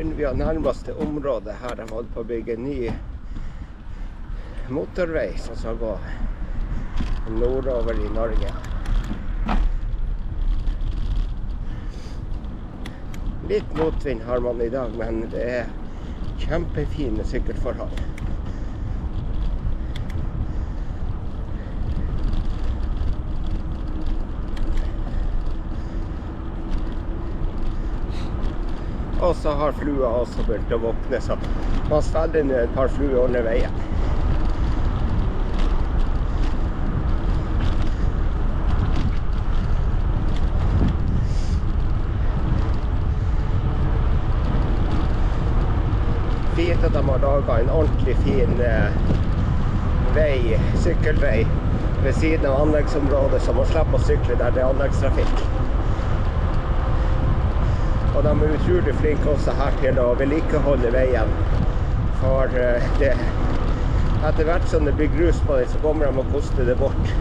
begynner vi å nærme oss det området her de holder på å bygge en ny motorvei som skal gå nordover i Norge. Litt motvind har man i dag, men det er kjempefine sykkelforhold. Og så har flua også begynt å våkne, så man steller ned et par fluer under veien. Fint at de har laget en ordentlig fin vei, sykkelvei ved siden av anleggsområdet, så man slipper å sykle der det er anleggstrafikk. Og de er utrolig flinke også her til å vedlikeholde veien, for det, etter hvert som det blir grus på den, så kommer de å koste det bort.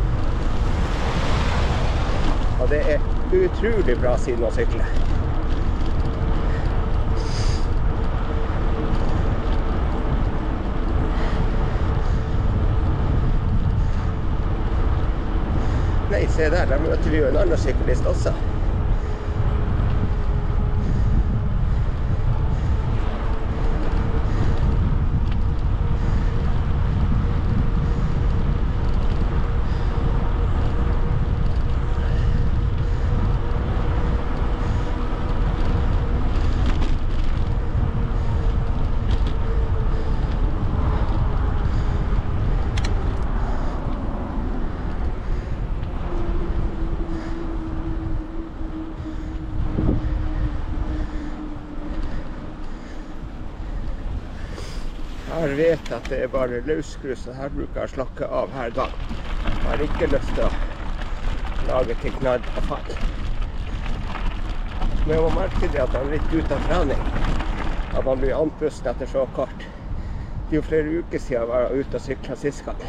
Og det er utrolig bra siden å sykle. Nei, se der møter vi jo en annen syklist også. Jeg vet at det er bare løsgrus, og her bruker jeg å slakke av hver gang. Jeg har ikke lyst til å lage til knadd og fall. Men jeg må merke det at man er litt ute av trening. At man blir andpusten etter så kort. Det er jo flere uker siden jeg var ute og syklet sist gang.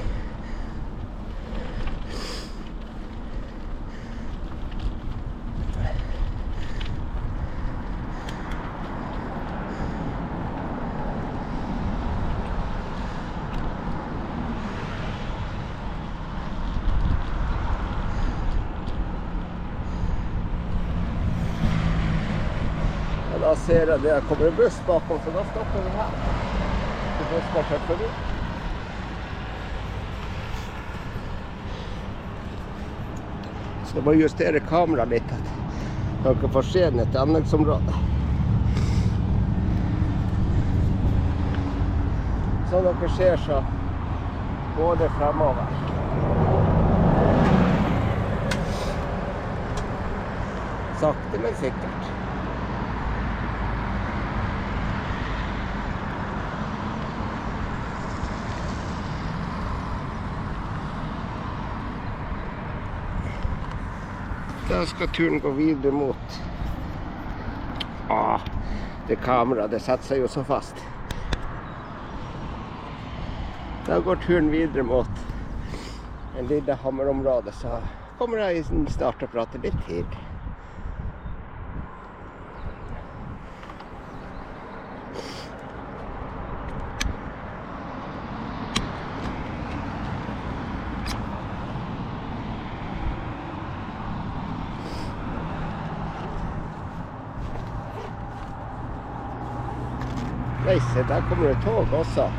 Da ser jeg det kommer en buss bakom, så da stopper vi her. Så bussen har kjørt forbi. Så jeg må justere kameraet litt, at dere får se ned til anleggsområdet. Sånn dere ser, så går det fremover. Sakte, men sikkert. Da skal turen gå videre mot det kameraet, det setter seg jo så fast. Da går turen videre mot en lille hammerområde, så kommer jeg snart å prate litt til. Nei, se, der kommer det tog også.